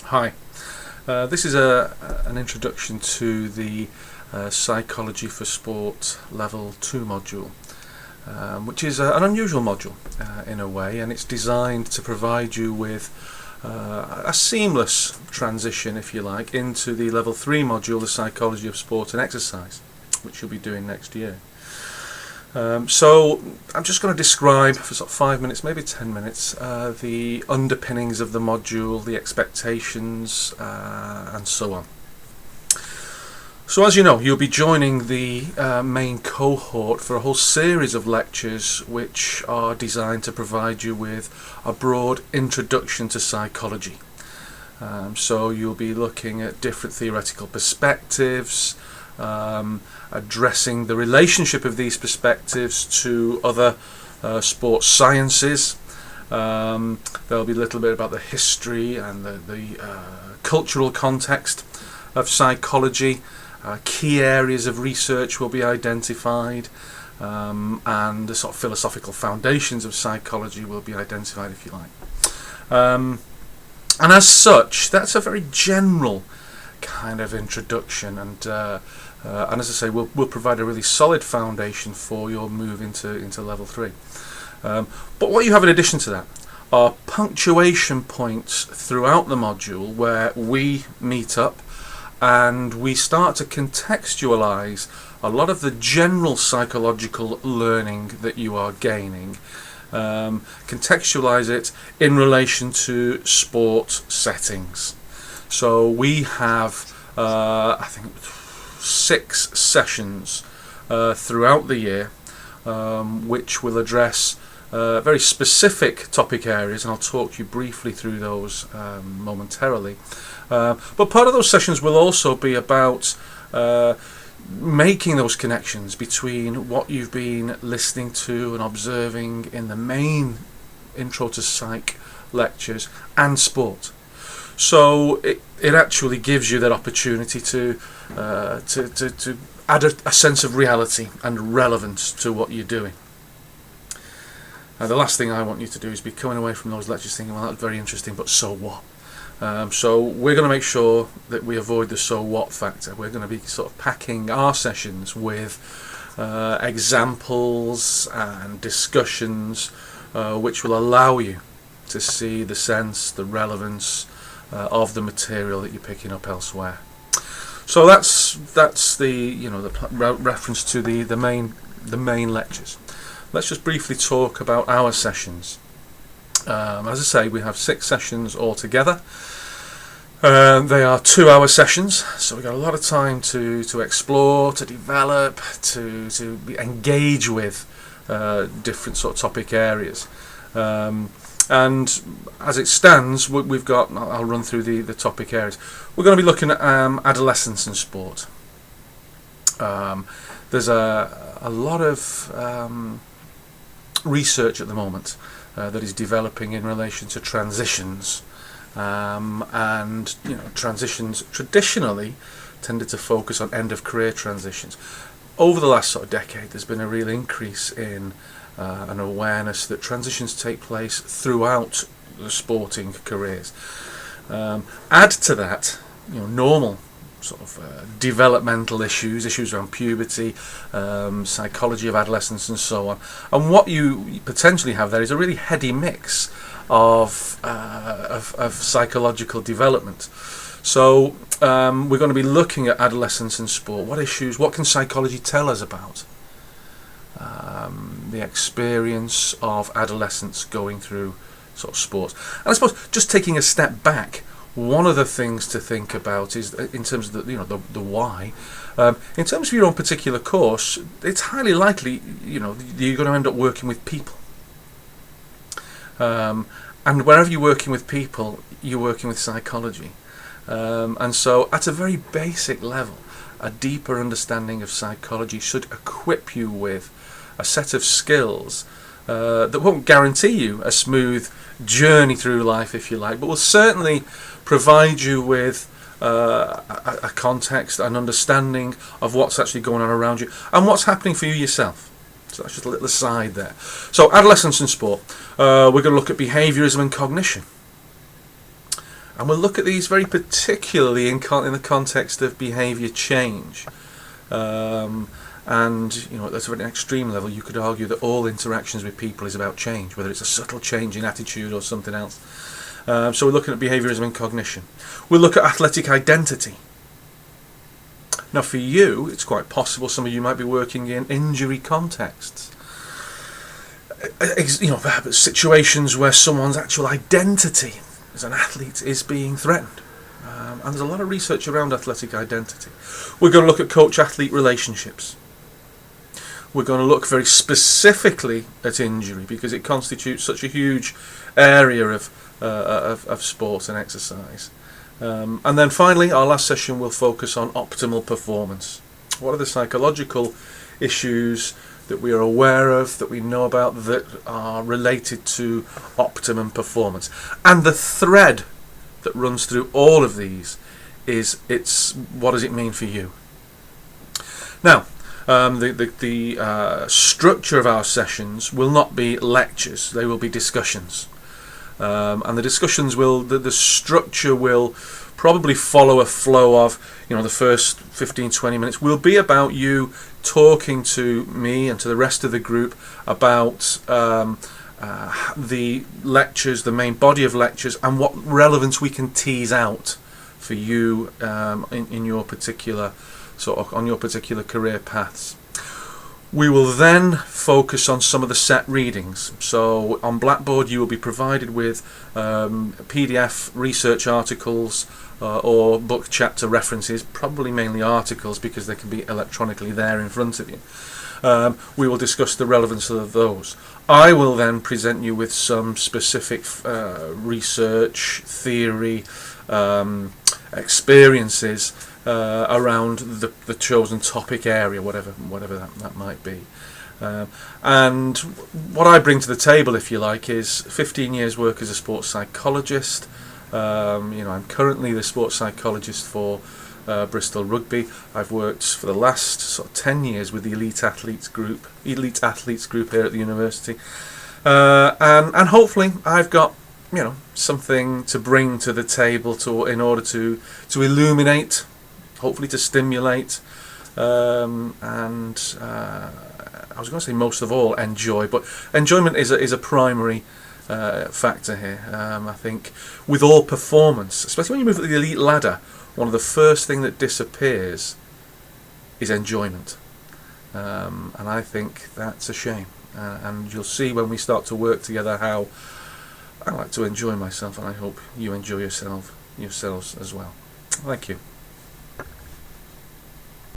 Hi, this is an introduction to the Psychology for Sport Level 2 module, which is an unusual module in a way, and it's designed to provide you with a seamless transition, if you like, into the Level 3 module, the Psychology of Sport and Exercise, which you'll be doing next year. So I'm just going to describe for sort of 5 minutes, maybe 10 minutes, the underpinnings of the module, the expectations, and so on. So as you know, you'll be joining the main cohort for a whole series of lectures which are designed to provide you with a broad introduction to psychology. So you'll be looking at different theoretical perspectives, addressing the relationship of these perspectives to other sports sciences. There'll be a little bit about the history and the cultural context of psychology. Key areas of research will be identified, and the sort of philosophical foundations of psychology will be identified, if you like. And as such, that's a very general kind of introduction, and as I say, we'll provide a really solid foundation for your move into level 3. But what you have in addition to that are punctuation points throughout the module where we meet up and we start to contextualize a lot of the general psychological learning that you are gaining, contextualize it in relation to sport settings. So we have, I think, 6 sessions throughout the year, which will address very specific topic areas, and I'll talk you briefly through those momentarily. But part of those sessions will also be about making those connections between what you've been listening to and observing in the main Intro to Psych lectures and sport. So it actually gives you that opportunity to add a sense of reality and relevance to what you're doing. The last thing I want you to do is be coming away from those lectures thinking, well, that's very interesting, but so what? So we're going to make sure that we avoid the so what factor. We're going to be sort of packing our sessions with examples and discussions which will allow you to see the sense, the relevance of the material that you're picking up elsewhere. So that's the reference to the main lectures. Let's just briefly talk about our sessions. As I say, we have 6 sessions altogether. They are 2-hour sessions, so we've got a lot of time to explore, to develop, to engage with different sort of topic areas. And as it stands, we've got, I'll run through the topic areas. We're going to be looking at adolescence and sport. There's a lot of research at the moment that is developing in relation to transitions, and transitions traditionally tended to focus on end of career transitions. Over the last sort of decade, there's been a real increase in an awareness that transitions take place throughout the sporting careers. Add to that, normal sort of developmental issues around puberty, psychology of adolescence, and so on. And what you potentially have there is a really heady mix of psychological development. So we're going to be looking at adolescence and sport. What issues? What can psychology tell us about the experience of adolescents going through sort of sports? And I suppose just taking a step back, one of the things to think about is, in terms of the why, in terms of your own particular course, it's highly likely you're going to end up working with people, and wherever you're working with people, you're working with psychology, and so at a very basic level, a deeper understanding of psychology should equip you with a set of skills that won't guarantee you a smooth journey through life, if you like, but will certainly provide you with a context, an understanding of what's actually going on around you and what's happening for you yourself. So that's just a little aside there. So adolescence and sport. We're going to look at behaviourism and cognition. And we'll look at these very particularly in the context of behaviour change. And you know, at an extreme level, you could argue that all interactions with people is about change, whether it's a subtle change in attitude or something else. So we're looking at behaviourism and cognition. We'll look at athletic identity. Now for you, it's quite possible some of you might be working in injury contexts. You know, situations where someone's actual identity as an athlete is being threatened. And there's a lot of research around athletic identity. We're going to look at coach-athlete relationships. We're going to look very specifically at injury because it constitutes such a huge area of sport and exercise. And then finally, our last session will focus on optimal performance. What are the psychological issues that we are aware of, that we know about, that are related to optimum performance? And the thread that runs through all of these is what does it mean for you? Now, the structure of our sessions will not be lectures; they will be discussions. And the discussions the structure will probably follow a flow of, you know, the first 15-20 minutes will be about you talking to me and to the rest of the group about the lectures, the main body of lectures, and what relevance we can tease out for you in your particular on your particular career paths. We will then focus on some of the set readings. So on Blackboard you will be provided with PDF research articles or book chapter references, probably mainly articles because they can be electronically there in front of you. We will discuss the relevance of those. I will then present you with some specific research, theory, experiences around the chosen topic area, whatever that might be. And what I bring to the table, if you like, is 15 years work as a sports psychologist. You know, I'm currently the sports psychologist for Bristol Rugby. I've worked for the last sort of 10 years with the elite athletes group here at the university, and hopefully I've got, you know, something to bring to the table in order to illuminate, hopefully to stimulate, and I was going to say most of all enjoy, but enjoyment is a primary factor here. I think with all performance, especially when you move up the elite ladder, one of the first things that disappears is enjoyment, and I think that's a shame. And you'll see when we start to work together how I like to enjoy myself, and I hope you enjoy yourselves as well. Thank you.